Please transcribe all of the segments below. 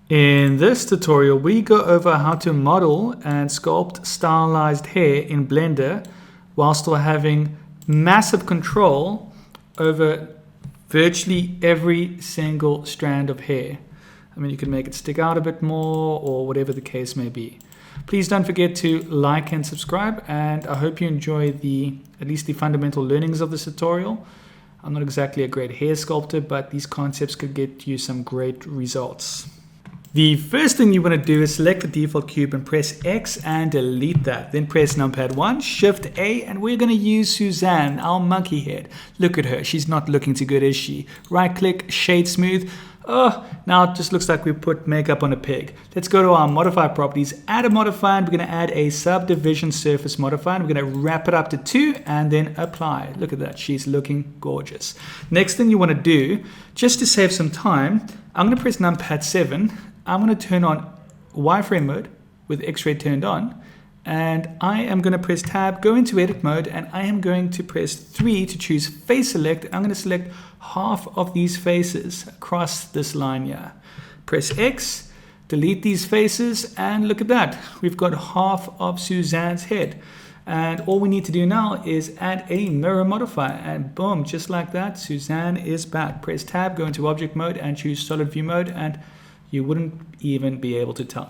In this tutorial, we go over how to model and sculpt stylized hair in Blender while still having massive control over virtually every single strand of hair. I mean, you can make it stick out a bit more or whatever the case may be. Please don't forget to like and subscribe, and I hope you enjoy at least the fundamental learnings of this tutorial. I'm not exactly a great hair sculptor, but these concepts could get you some great results. The first thing you want to do is select the default cube and press X and delete that. Then press numpad 1, Shift A, and we're going to use Suzanne, our monkey head. Look at her. She's not looking too good, is she? Right click, shade smooth. Oh, now it just looks like we put makeup on a pig. Let's go to our modifier properties, add a modifier, and we're going to add a subdivision surface modifier. And we're going to wrap it up to 2 and then apply. Look at that. She's looking gorgeous. Next thing you want to do, just to save some time, I'm going to press numpad 7. I'm going to turn on wireframe mode with X-ray turned on, and I am going to press tab, go into edit mode, and I am going to press 3 to choose face select. I'm going to select half of these faces across this line here. Press X, delete these faces, and look at that. We've got half of Suzanne's head. And all we need to do now is add a mirror modifier, and boom, just like that, Suzanne is back. Press tab, go into object mode, and choose solid view mode, and you wouldn't even be able to tell.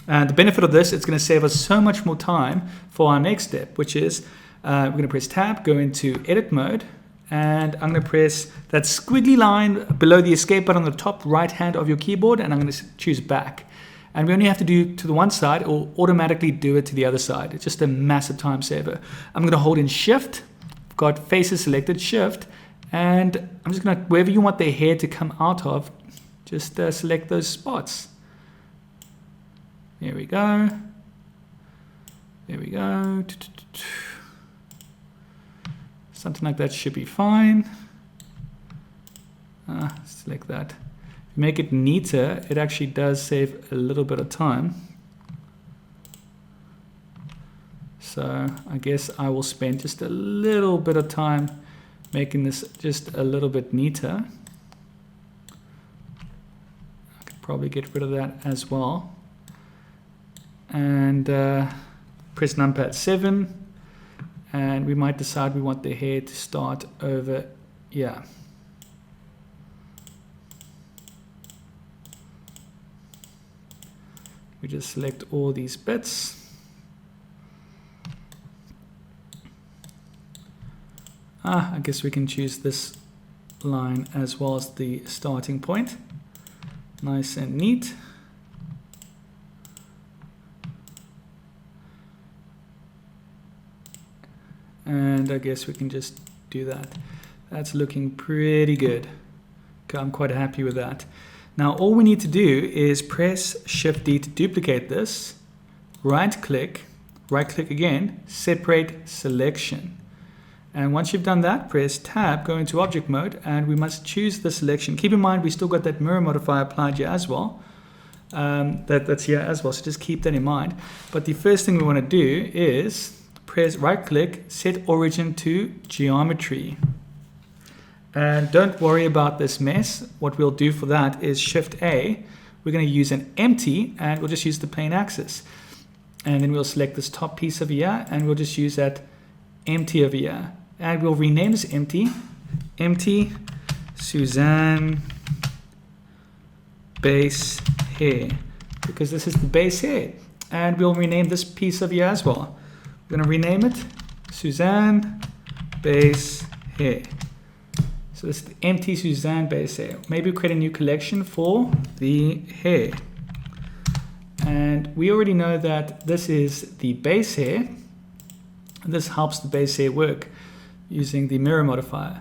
And the benefit of this, it's going to save us so much more time for our next step, which is we're going to press tab, go into edit mode, and I'm going to press that squiggly line below the escape button on the top right hand of your keyboard, and I'm going to choose back. And we only have to do to the one side or automatically do it to the other side. It's just a massive time saver. I'm going to hold in shift, I've got faces selected, shift, and I'm just going to, wherever you want the hair to come out of, just select those spots. There we go. There we go. Something like that should be fine. Select that. If you make it neater, it actually does save a little bit of time. So I guess I will spend just a little bit of time making this just a little bit neater. Probably get rid of that as well. And press numpad 7, and we might decide we want the hair to start over here. We just select all these bits. I guess we can choose this line as well as the starting point. Nice and neat. And I guess we can just do that. That's looking pretty good. Okay, I'm quite happy with that. Now all we need to do is press Shift D to duplicate this, right click again, separate selection. And once you've done that, press tab, go into object mode, and we must choose the selection. Keep in mind we still got that mirror modifier applied here as well. That's here as well, so just keep that in mind. But the first thing we want to do is press right click, set origin to geometry. And don't worry about this mess. What we'll do for that is Shift A. We're going to use an empty, and we'll just use the plane axis. And then we'll select this top piece over here, and we'll just use that empty over here. And we'll rename this empty Suzanne base hair, because this is the base hair. And we'll rename this piece over here as well. We're going to rename it Suzanne base hair. So this is the empty Suzanne base hair. Maybe create a new collection for the hair. And we already know that this is the base hair. This helps the base hair work using the mirror modifier.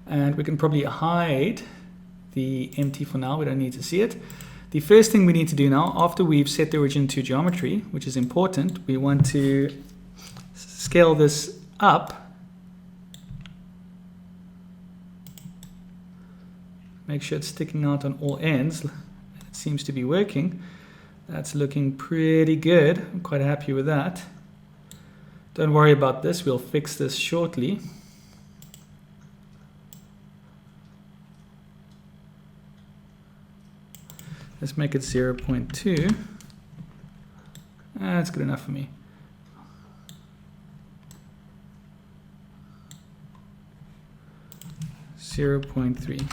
And we can probably hide the empty for now. We don't need to see it. The first thing we need to do now, after we've set the origin to geometry, which is important, we want to scale this up. Make sure it's sticking out on all ends. It seems to be working. That's looking pretty good. I'm quite happy with that. Don't worry about this. We'll fix this shortly. Let's make it 0.2. That's good enough for me. .3.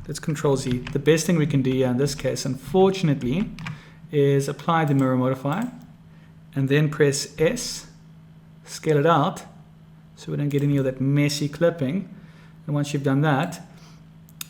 Let's Control Z. The best thing we can do here in this case, unfortunately, is apply the mirror modifier and then press S, scale it out so we don't get any of that messy clipping. And once you've done that,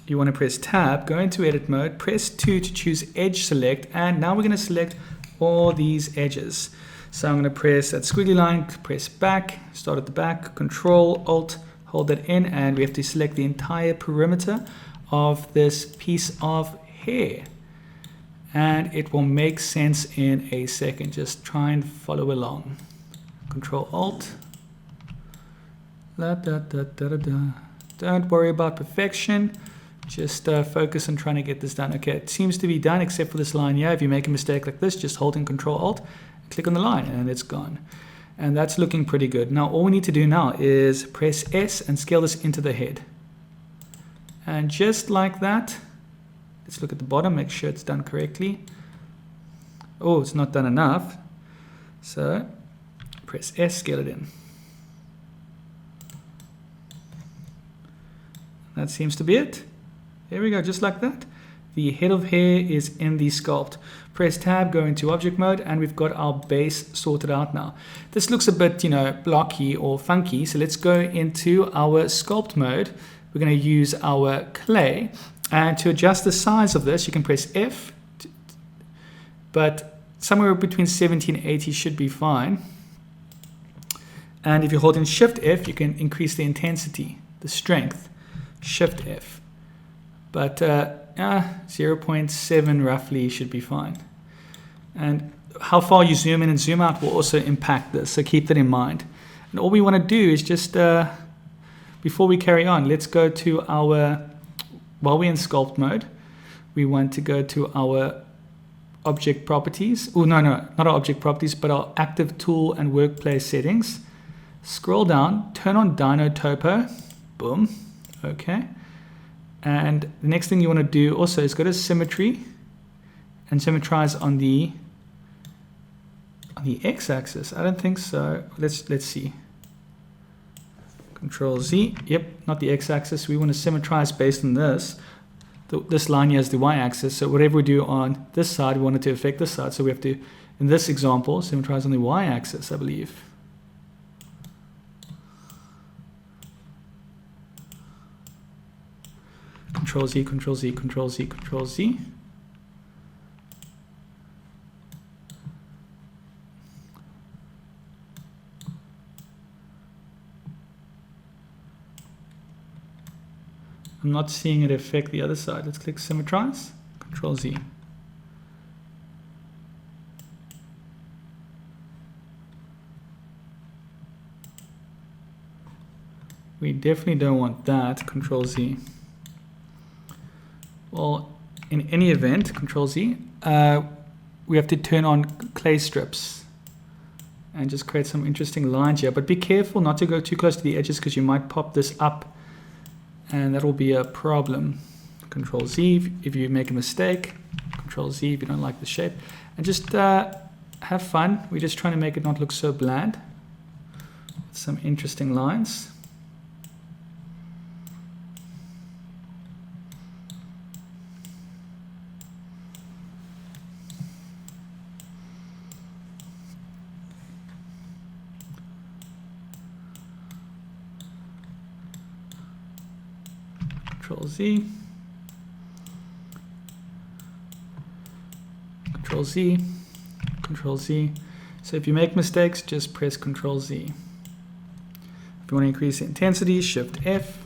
you want to press Tab, go into Edit Mode, press 2 to choose Edge Select, and now we're going to select all these edges. So I'm going to press that squiggly line, press back, start at the back, Control, Alt, hold that in, and we have to select the entire perimeter of this piece of hair. And it will make sense in a second. Just try and follow along. Control, Alt. Don't worry about perfection. Just focus on trying to get this done. Okay, it seems to be done except for this line here. If you make a mistake like this, just hold in Control Alt, click on the line, and it's gone. And that's looking pretty good. Now all we need to do now is press S and scale this into the head. And just like that, let's look at the bottom, make sure it's done correctly. Oh, it's not done enough. So press S, scale it in. That seems to be it. There we go, just like that. The head of hair is in the sculpt. Press Tab, go into Object Mode, and we've got our base sorted out now. This looks a bit, blocky or funky, so let's go into our Sculpt Mode. We're going to use our clay, and to adjust the size of this, you can press F, but somewhere between 70 and 80 should be fine. And if you hold in Shift F, you can increase the intensity, the strength. Shift F. But 0.7 roughly should be fine. And how far you zoom in and zoom out will also impact this, so keep that in mind. And all we want to do is just, before we carry on, let's go to our, while we're in Sculpt Mode, we want to go to our Object Properties. Oh, no, not our Object Properties, but our Active Tool and Workplace settings. Scroll down, turn on Dino Topo. Boom. Okay. And the next thing you want to do also is go to Symmetry and symmetrize on the x-axis. I don't think so. Let's see. Control Z. Yep, not the x-axis. We want to symmetrize based on this. This line here is the y-axis. So whatever we do on this side, we want it to affect this side. So we have to, in this example, symmetrize on the y-axis, I believe. Control Z, Control Z, Control Z, Control Z. I'm not seeing it affect the other side. Let's click Symmetrize, Control Z. We definitely don't want that, Control Z. Well, in any event, Control Z, we have to turn on clay strips and just create some interesting lines here. But be careful not to go too close to the edges because you might pop this up and that will be a problem. Control Z if you make a mistake, Control Z if you don't like the shape. And just have fun. We're just trying to make it not look so bland. Some interesting lines. Control Z, Control Z, Control Z. So if you make mistakes, just press Control Z. If you want to increase the intensity, Shift F.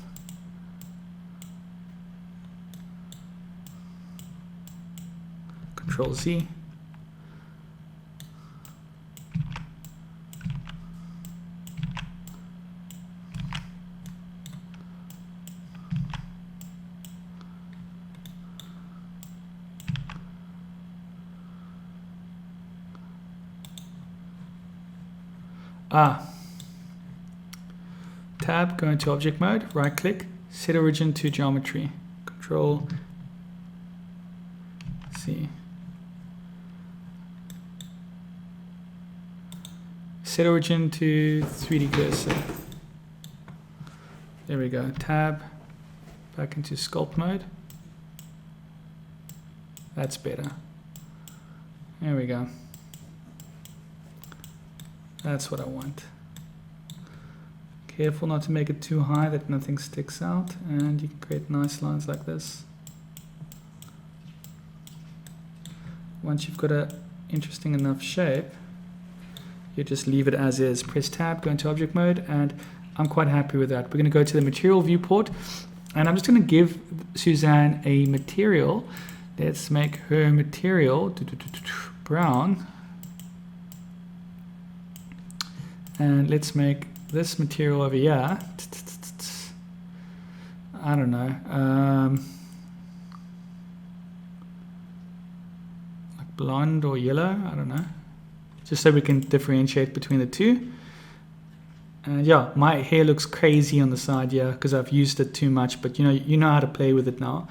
Control Z. Tab, go into Object Mode, right click, set origin to geometry, Control C. Set origin to 3D cursor. There we go. Tab, back into Sculpt Mode. That's better. There we go. That's what I want. Careful not to make it too high that nothing sticks out, and you can create nice lines like this. Once you've got an interesting enough shape, you just leave it as is. Press Tab, go into Object Mode, and I'm quite happy with that. We're going to go to the Material Viewport, and I'm just going to give Suzanne a material. Let's make her material brown, and let's make this material over here, I don't know, like blonde or yellow, I don't know, just so we can differentiate between the two. And yeah, my hair looks crazy on the side here because I've used it too much, but you know how to play with it now.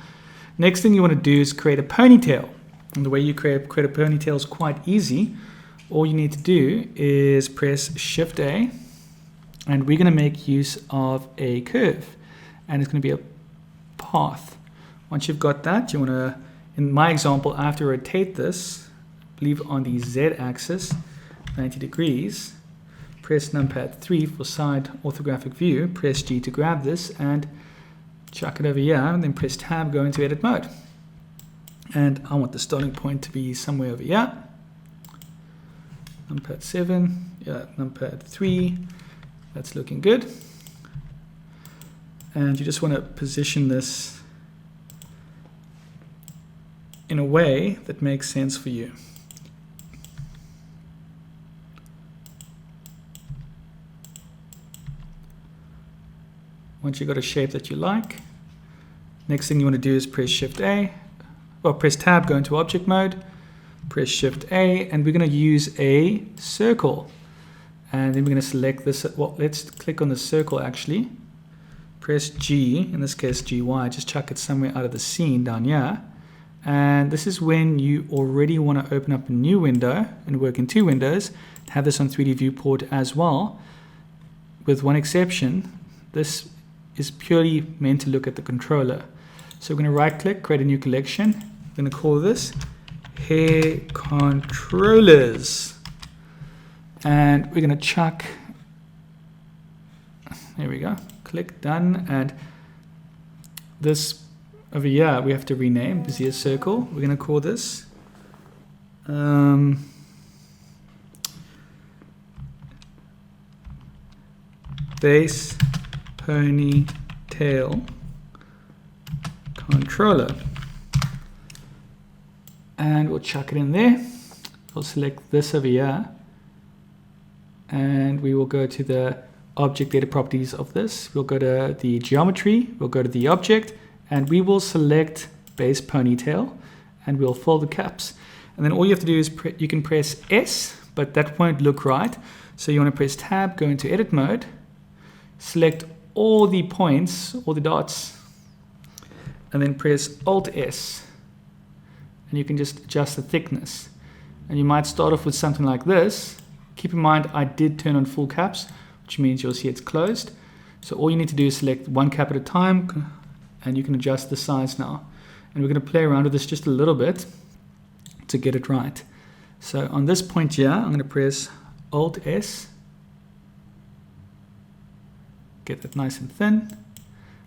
Next thing you want to do is create a ponytail, and the way you create a ponytail is quite easy. All you need to do is press Shift A, and we're going to make use of a curve, and it's going to be a path. Once you've got that, you want to, in my example, I have to rotate this, I believe on the Z axis, 90 degrees. Press numpad 3 for side orthographic view, press G to grab this, and chuck it over here, and then press Tab, go into edit mode. And I want the starting point to be somewhere over here. Numpad 7, yeah, numpad 3. That's looking good. And you just want to position this in a way that makes sense for you. Once you've got a shape that you like, next thing you want to do is press Shift A, or press Tab, go into Object Mode, press Shift A, and we're going to use a circle. And then we're going to select this. Well, let's click on the circle actually. Press G, in this case GY, just chuck it somewhere out of the scene down here. And this is when you already want to open up a new window and work in two windows. Have this on 3D viewport as well. With one exception, this is purely meant to look at the controller. So we're going to right click, create a new collection. We're going to call this Hair Controllers. And we're going to chuck, there we go, click done, and this over here we have to rename, this is a circle. We're going to call this base ponytail controller, and we'll chuck it in there. We'll select this over here, and we will go to the object data properties of this. We'll go to the geometry, we'll go to the object, and we will select base ponytail, and we'll fill the caps. And then all you have to do is you can press S, but that won't look right. So you want to press Tab, go into edit mode, select all the points, all the dots, and then press Alt S, and you can just adjust the thickness. And you might start off with something like this. Keep in mind I did turn on full caps, which means you'll see it's closed. So all you need to do is select one cap at a time, and you can adjust the size now. And we're going to play around with this just a little bit to get it right. So on this point here, I'm going to press Alt S, get that nice and thin.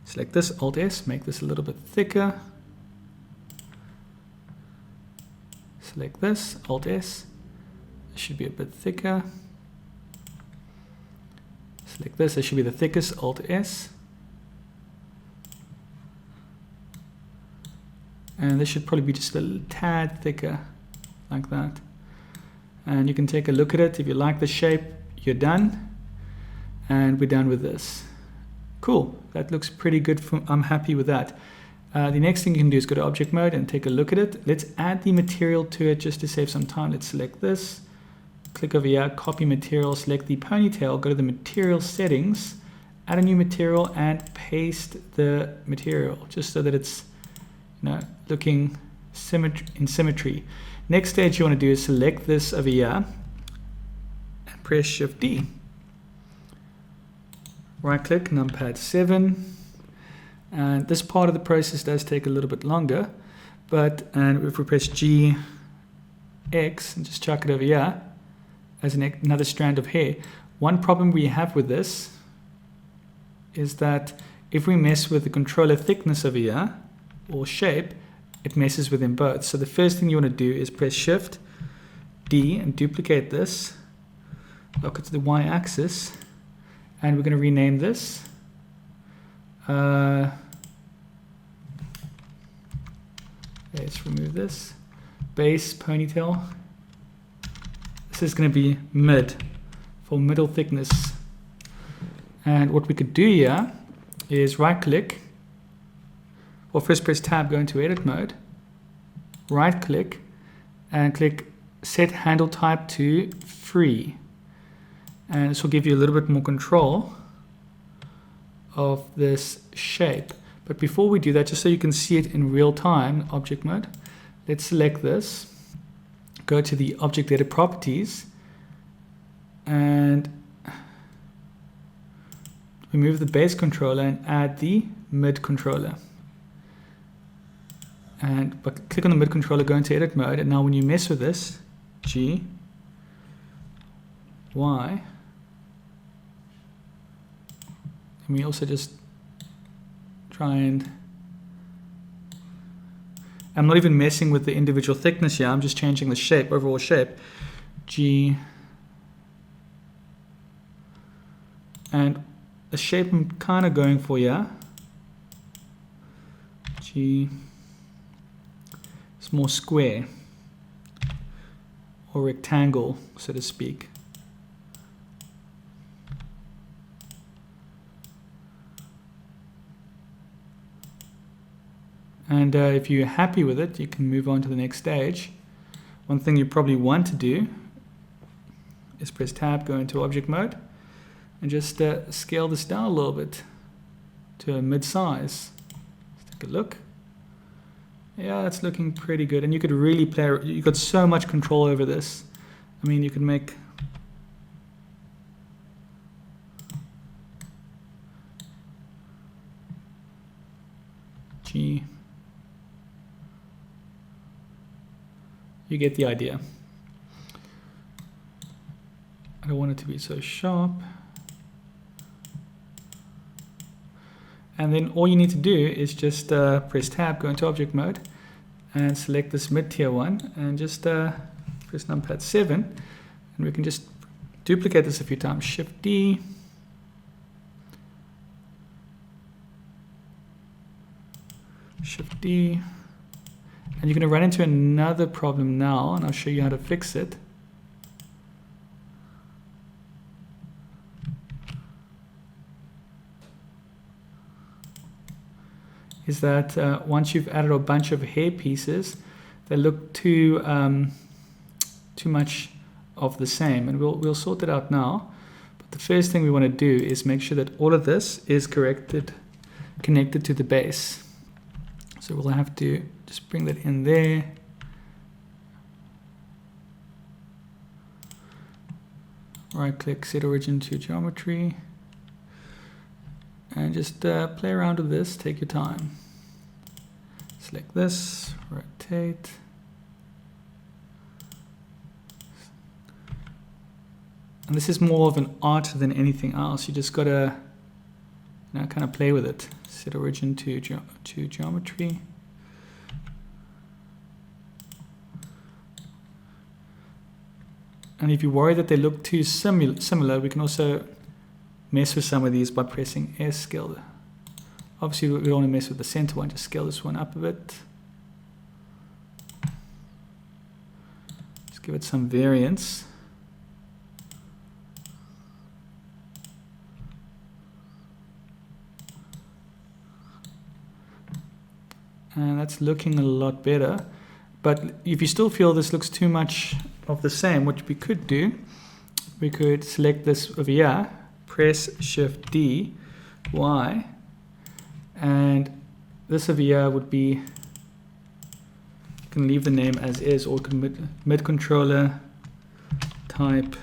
Select this, Alt S, make this a little bit thicker. Select this, Alt S, it should be a bit thicker. Select this, it should be the thickest, Alt S. And this should probably be just a tad thicker, like that. And you can take a look at it. If you like the shape, you're done. And we're done with this. Cool, that looks pretty good. I'm happy with that. The next thing you can do is go to object mode and take a look at it. Let's add the material to it just to save some time. Let's select this, click over here, copy material, select the ponytail, go to the material settings, add a new material and paste the material just so that it's looking in symmetry. Next stage you want to do is select this over here and press Shift D. Right click, numpad 7, and this part of the process does take a little bit longer, and if we press G, X, and just chuck it over here as another strand of hair. One problem we have with this is that if we mess with the controller thickness over here, or shape, it messes with them both. So the first thing you want to do is press Shift D and duplicate this, lock it to the Y axis, and we're going to rename this. Let's remove this. Base ponytail. This is going to be mid, for middle thickness. And what we could do here is right click, or first press tab, go into edit mode, right click, and click set handle type to free. And this will give you a little bit more control of this shape. But before we do that, just so you can see it in real time, object mode, let's select this, go to the object edit properties, and remove the base controller and add the mid controller. But click on the mid controller, go into edit mode, and now when you mess with this, G, Y, and we also just try and, I'm not even messing with the individual thickness here, I'm just changing the shape, overall shape, G, and the shape I'm kind of going for here, G, it's more square, or rectangle, so to speak. And if you're happy with it, you can move on to the next stage. One thing you probably want to do is press tab, go into object mode, and just scale this down a little bit to a mid-size. Let's take a look. Yeah, that's looking pretty good. And you could really play, you've got so much control over this. I mean, you could make G. You get the idea. I don't want it to be so sharp. And then all you need to do is just press tab, go into object mode, and select this mid-tier one, and just press numpad 7, and we can just duplicate this a few times. Shift D, Shift D, and you're going to run into another problem now, and I'll show you how to fix it. Is that once you've added a bunch of hair pieces, they look too much of the same, and we'll sort it out now. But the first thing we want to do is make sure that all of this is connected to the base. So we'll have to just bring that in there. Right click, set origin to geometry, and just play around with this, take your time. Select this, rotate. And this is more of an art than anything else. You just gotta, kind of play with it. Set origin to geometry. And if you worry that they look too similar, we can also mess with some of these by pressing S, scale. Obviously we don't want to mess with the center one, just scale this one up a bit. Just give it some variance. And that's looking a lot better. But if you still feel this looks too much of the same, what we could do, we could select this over here, press Shift D, Y, and this over here would be can leave the name as is, or mid controller type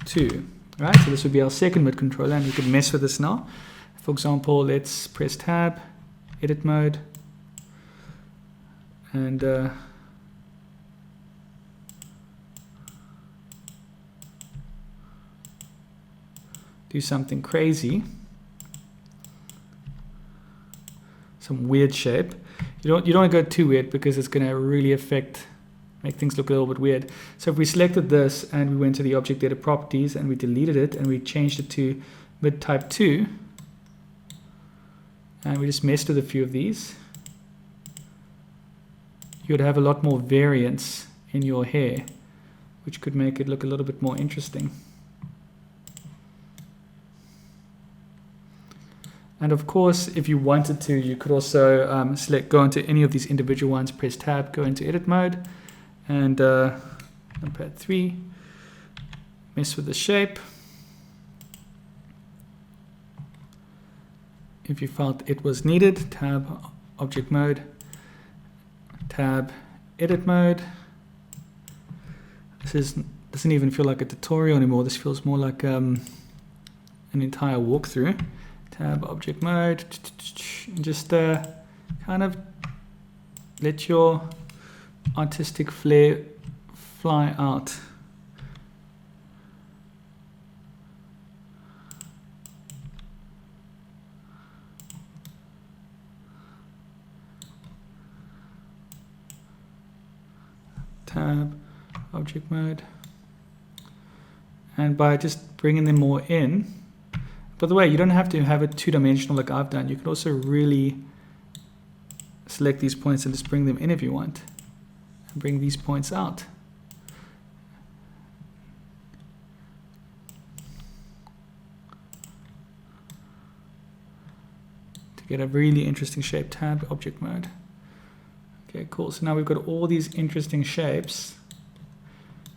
2. Right, so this would be our second mid controller, and we could mess with this now. For example, let's press tab, edit mode, and do something crazy, some weird shape. You don't want to go too weird because it's going to really make things look a little bit weird. So if we selected this and we went to the object data properties and we deleted it and we changed it to mid type 2, and we just messed with a few of these, you would have a lot more variance in your hair, which could make it look a little bit more interesting. And of course, if you wanted to, you could also go into any of these individual ones, press tab, go into edit mode, and numpad 3, mess with the shape. If you felt it was needed, tab object mode, tab edit mode. This doesn't even feel like a tutorial anymore. This feels more like an entire walkthrough. Tab object mode, just kind of let your artistic flair fly out. Tab object mode, and by just bringing them more in. By the way, you don't have to have it two-dimensional like I've done. You can also really select these points and just bring them in if you want, and bring these points out. To get a really interesting shape. Tab object mode. Okay, cool. So now we've got all these interesting shapes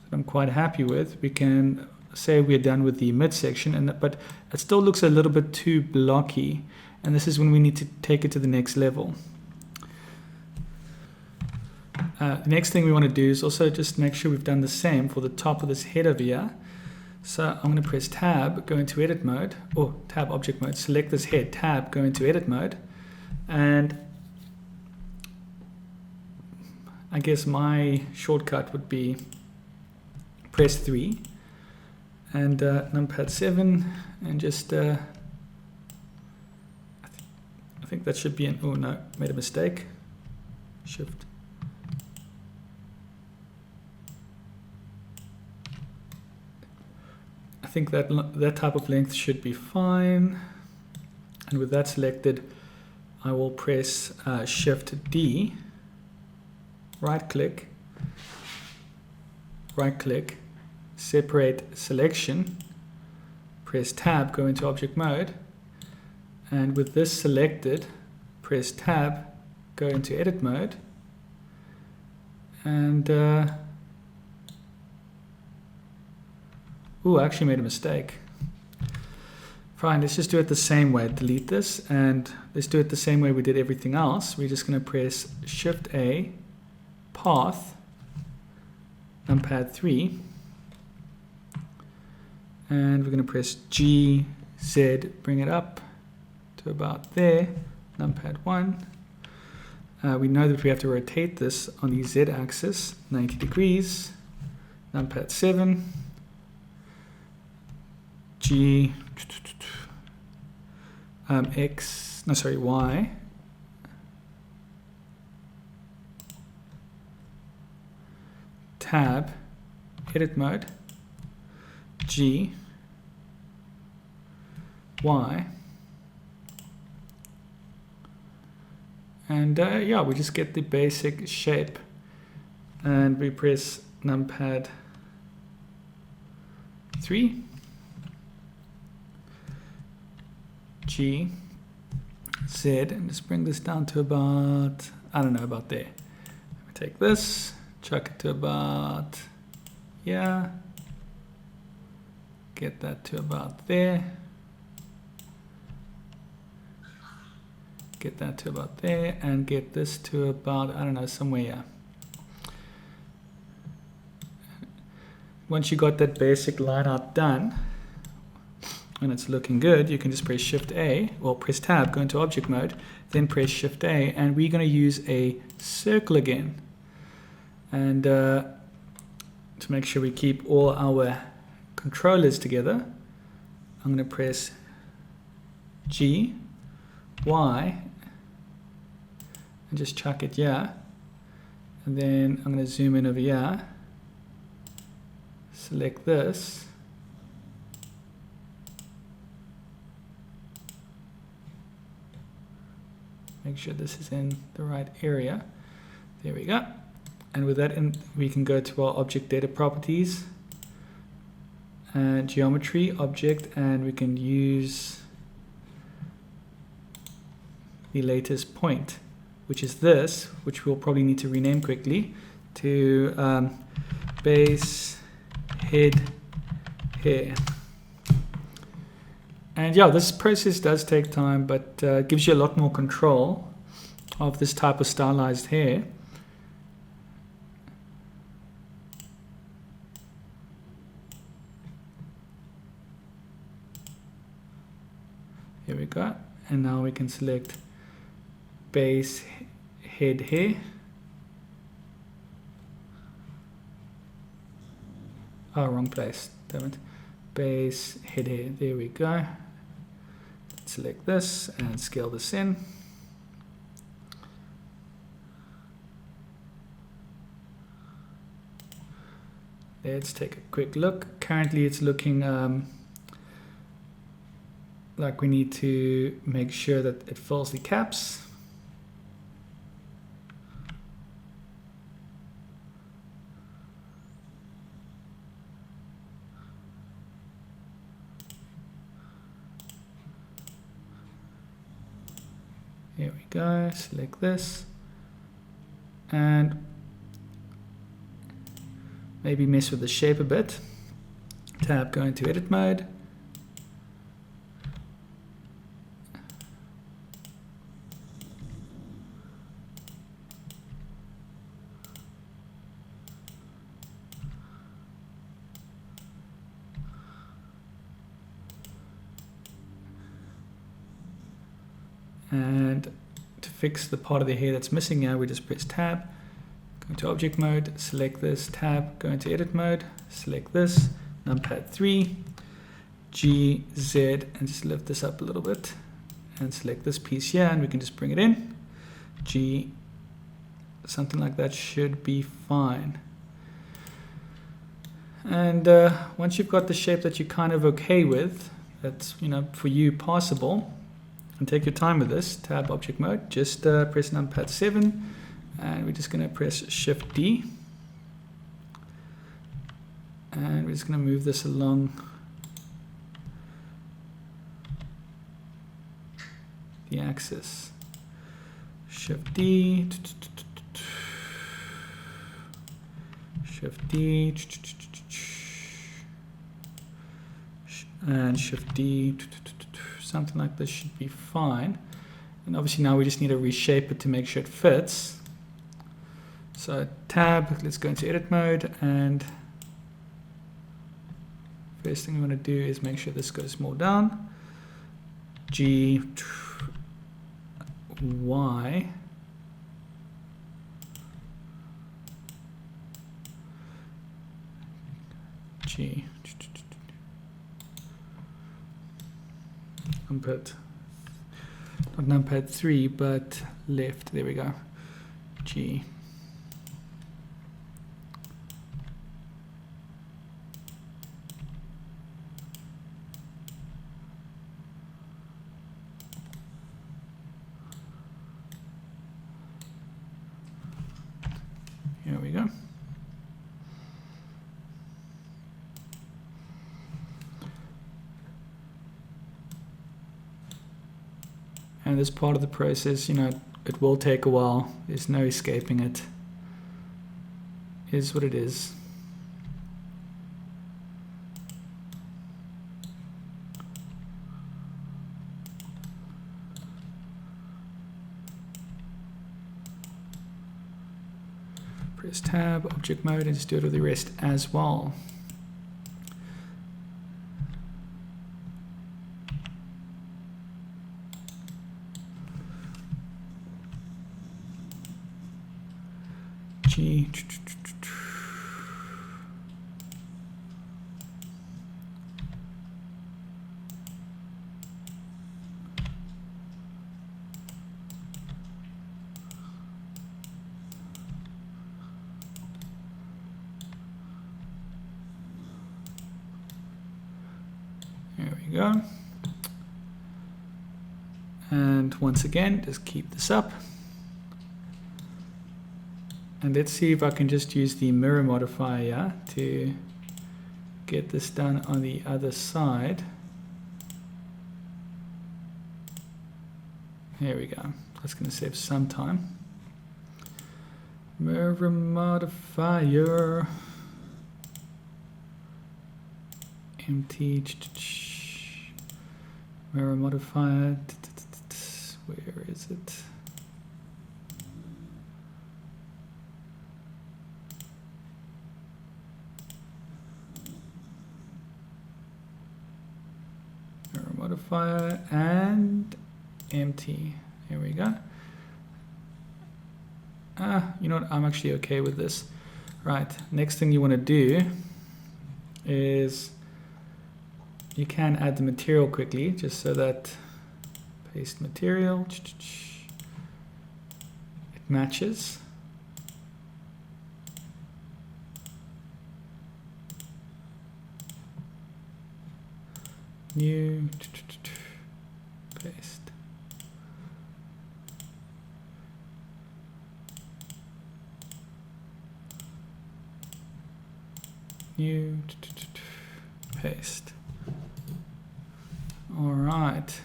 that I'm quite happy with. We can say we're done with the midsection, but it still looks a little bit too blocky, and this is when we need to take it to the next level. The next thing we want to do is also just make sure we've done the same for the top of this head over here. So I'm going to press tab, go into edit mode, or tab object mode, select this head, tab, go into edit mode, and I guess my shortcut would be press 3 and numpad 7, and just I think that should be an, oh no, made a mistake, shift. I think that type of length should be fine, and with that selected I will press shift D, right click, separate selection, press tab, go into object mode, and with this selected, press tab, go into edit mode, and ooh, I actually made a mistake. Fine, let's just do it the same way. Delete this, and let's do it the same way we did everything else. We're just going to press shift A, path, numpad 3, and we're going to press G, Z, bring it up to about there, numpad 1. We know that we have to rotate this on the Z axis 90 degrees, numpad 7, G, Y, tab, edit mode, G, Y, and yeah, we just get the basic shape, and we press numpad 3, G, Z, and just bring this down to about, I don't know, about there. Take this, chuck it to about here, get that to about there, get that to about there, and get this to about, I don't know, somewhere here. once you got that basic line out done, and it's looking good, you can just press Shift A, or press Tab, go into Object Mode, then press Shift A, and we're going to use a circle again. And to make sure we keep all our controllers together, I'm going to press G, Y, and just chuck it here. And then I'm going to zoom in over here, select this, make sure this is in the right area. There we go. And with that, we can go to our object data properties and geometry object, and we can use the latest point, which is this, which we'll probably need to rename quickly to base head hair. And yeah, this process does take time, but gives you a lot more control of this type of stylized hair. Here we go. And now we can select base head hair. Oh, wrong place. Damn it. Base head hair. There we go. Select this and scale this in. Let's take a quick look. Currently it's looking like we need to make sure that it fills the caps. Here we go, select this, and maybe mess with the shape a bit. Tab, go into edit mode. And to fix the part of the hair that's missing here, we just press Tab, go into Object Mode, select this, Tab, go into Edit Mode, select this, numpad 3, G, Z, and just lift this up a little bit, and select this piece here, and we can just bring it in. G, something like that should be fine. And once you've got the shape that you're kind of okay with, that's, you know, for you passable, and take your time with this, Tab Object Mode, just press numpad 7, and we're just going to press Shift D, and we're just going to move this along the axis. Shift D, Shift D, and Shift D. Something like this should be fine. And obviously now we just need to reshape it to make sure it fits. So Tab, let's go into edit mode, and first thing we want to do is make sure this goes more down. G, Y, G, numpad, not numpad 3, but left, there we go, G. Here we go. And this part of the process, you know, it will take a while. There's no escaping it. It is what it is. Press Tab, Object Mode, and just do it with the rest as well. G. There we go. And once again, just keep this up. And let's see if I can just use the mirror modifier to get this done on the other side. There we go. That's going to save some time. Mirror modifier. Empty. Mirror modifier. Where is it? Mirror modifier and empty. Here we go. You know what? I'm actually okay with this. Right. Next thing you want to do is you can add the material quickly, just so that paste material, it matches. New, paste. New, paste. All right.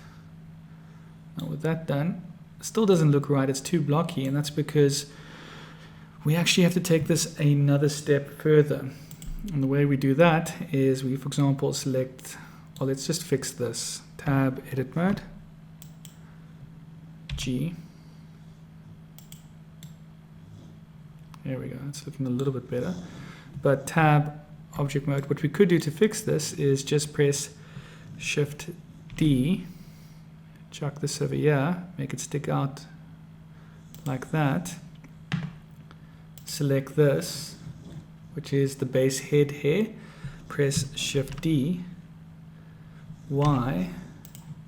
Now with that done, it still doesn't look right. It's too blocky, and that's because we actually have to take this another step further. And the way we do that is we, for example, select, well, let's just fix this. Tab, edit mode, G. There we go. It's looking a little bit better. But tab, object mode. What we could do to fix this is just press Shift D, chuck this over here, make it stick out like that. Select this, which is the base head here. Press Shift D, Y,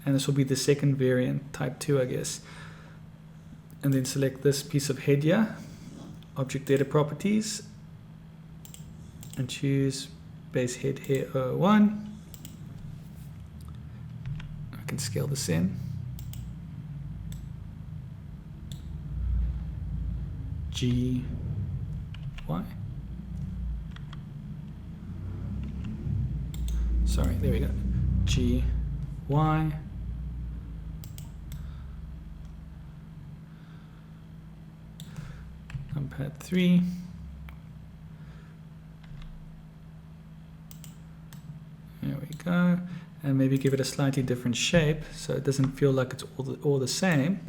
and this will be the second variant, type 2, I guess. And then select this piece of head here, object data properties, and choose base head here 01. I can scale this in. G, Y. Sorry, there we go. G, Y. Numpad 3. There we go. And maybe give it a slightly different shape so it doesn't feel like it's all the same.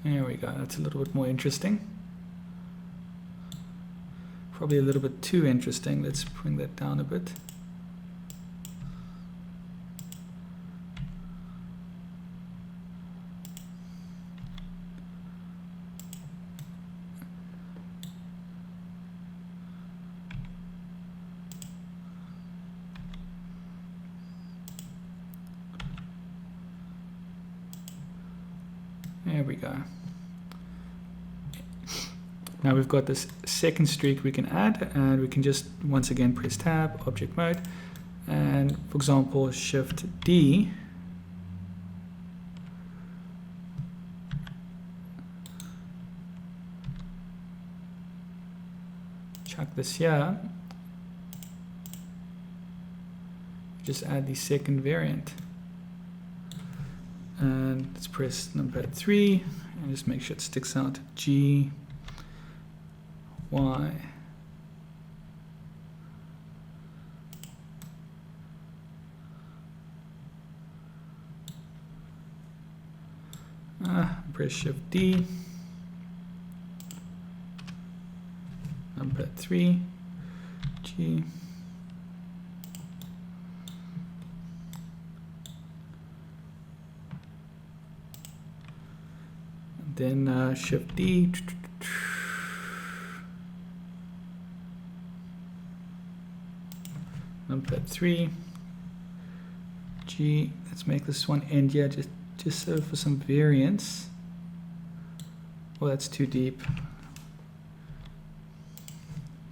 There we go. That's a little bit more interesting. Probably a little bit too interesting. Let's bring that down a bit. There we go. Now we've got this second streak we can add, and we can just once again press tab, object mode, and for example Shift D. Chuck this here. Just add the second variant. And let's press numpad 3 and just make sure it sticks out. G, Y. Press Shift D. numpad 3, G, and then Shift D, numpad 3, G. Let's make this one end here just so for some variance. Well, that's too deep.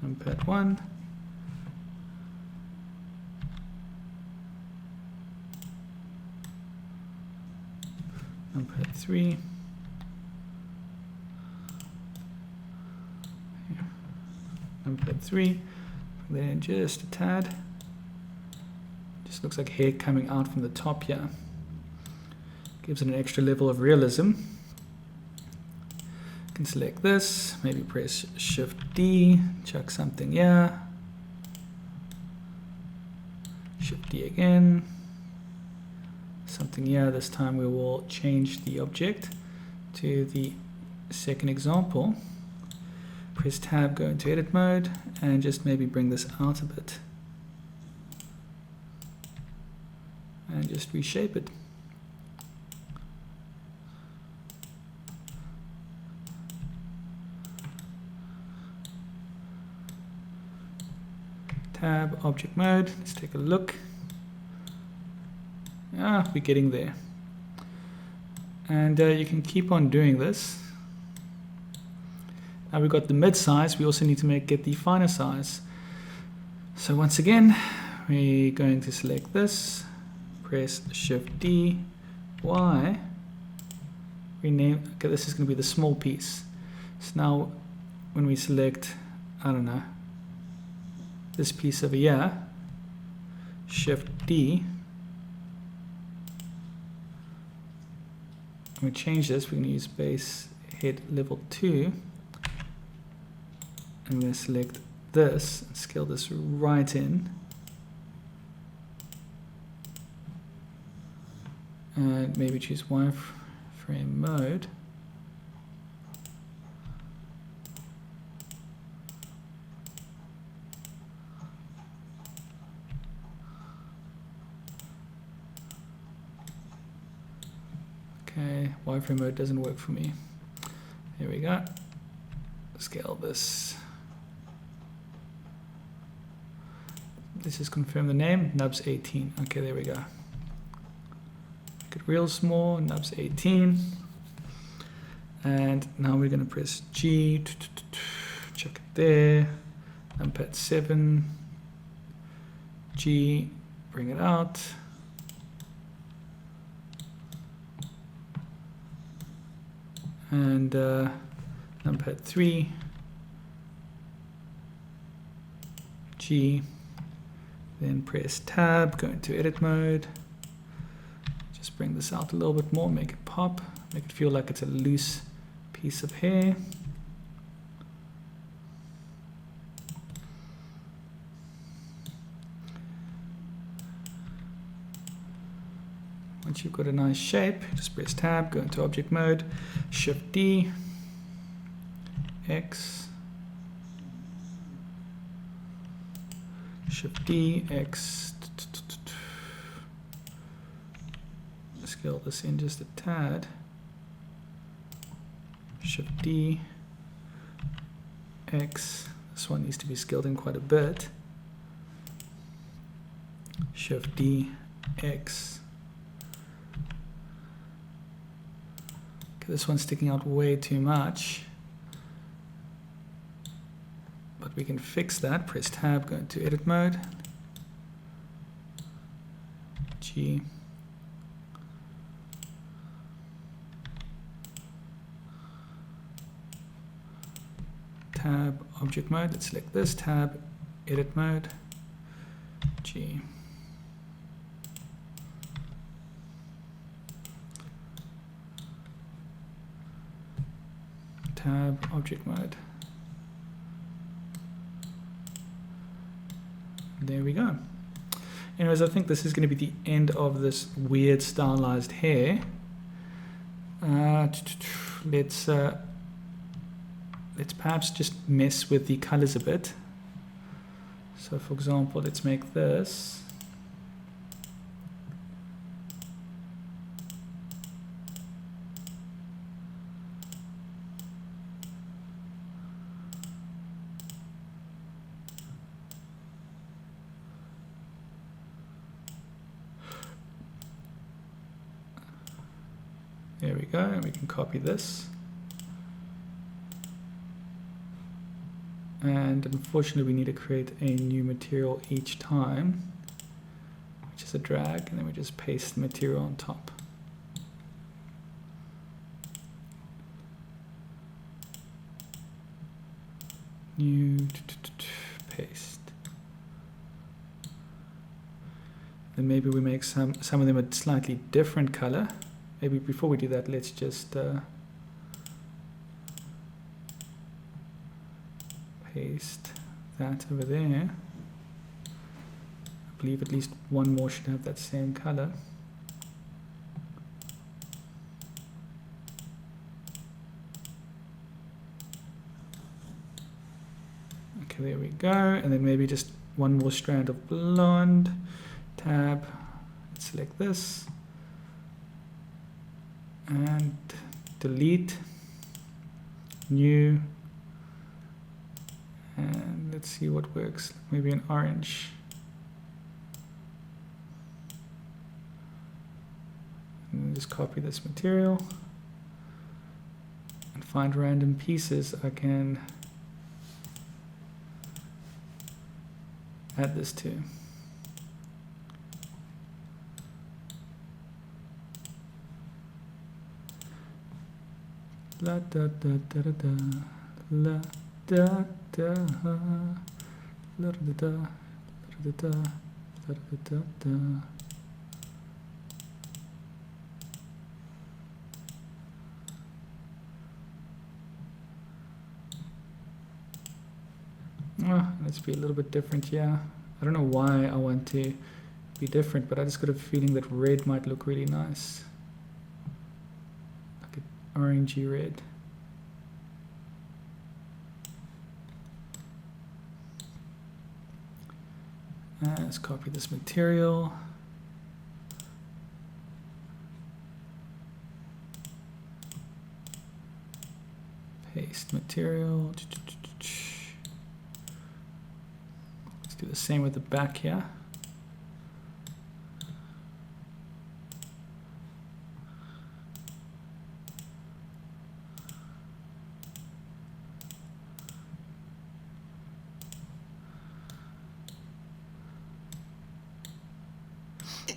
Numpad 1. Numpad 3. Numpad 3. Then just a tad. Just looks like hair coming out from the top here. Gives it an extra level of realism. You can select this, maybe press Shift D, chuck something here. Shift D again. Something here. This time we will change the object to the second example. Press Tab, go into edit mode, and just maybe bring this out a bit. And just reshape it. Tab, object mode, let's take a look. We're getting there. And you can keep on doing this. Now we've got the mid size, we also need to get the finer size. So once again, we're going to select this, press Shift D, Y, rename, okay, this is going to be the small piece. So now when we select, I don't know, this piece over here, Shift D, we change this, we're going to use base head level 2. I'm going to select this and scale this right in. And maybe choose wireframe mode. Okay, wireframe mode doesn't work for me. Here we go. Scale this. Let's just confirm the name, nubs 18. Okay, there we go. Make it real small, nubs 18. And now we're going to press G, check it there, numpad 7, G, bring it out. And numpad 3, G, then press Tab, go into edit mode. Just bring this out a little bit more, make it pop, make it feel like it's a loose piece of hair. Once you've got a nice shape, just press Tab, go into object mode, Shift D, X, Shift D, X, scale this in just a tad, Shift D, X, this one needs to be scaled in quite a bit, Shift D, X. Okay, this one's sticking out way too much. But we can fix that. Press Tab, go into edit mode. G. Tab, object mode. Let's select this. Tab, edit mode. G. Tab, object mode. There we go. Anyways, I think this is going to be the end of this weird stylized hair. Let's let's perhaps just mess with the colors a bit. So for example, let's make this there we go, and we can copy this. And unfortunately we need to create a new material each time, which is a drag, and then we just paste the material on top. New, paste. Then maybe we make some of them a slightly different color. Maybe before we do that, let's just paste that over there. I believe at least one more should have that same color. Okay, there we go. And then maybe just one more strand of blonde. Tab, let's select this. And delete, new, and let's see what works. Maybe an orange. And then just copy this material and find random pieces I can add this to. La da da da da da, la da da, la da da, la da da, la da da da. Let's be a little bit different here. I don't know why I want to be different, but I just got a feeling that red might look really nice. Orangey red. Let's copy this material. Paste material. Let's do the same with the back here.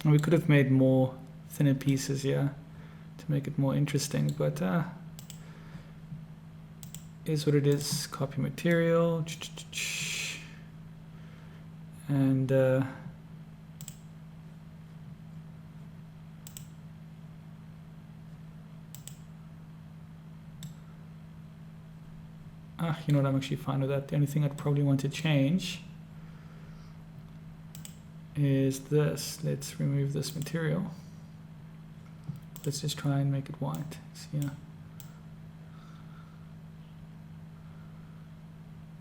And we could have made more thinner pieces here to make it more interesting, but is what it is. Copy material, and you know what, I'm actually fine with that. The only thing I'd probably want to change is this. Let's remove this material. Let's just try and make it white. See here.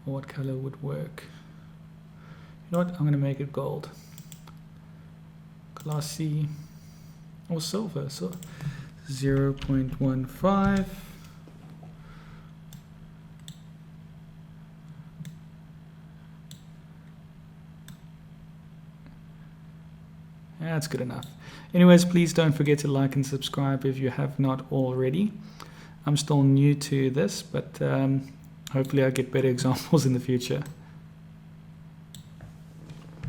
Or what color would work? You know what? I'm going to make it gold. Glossy or silver. So 0.15. That's good enough. Anyways, please don't forget to like and subscribe if you have not already. I'm still new to this, but hopefully I'll get better examples in the future.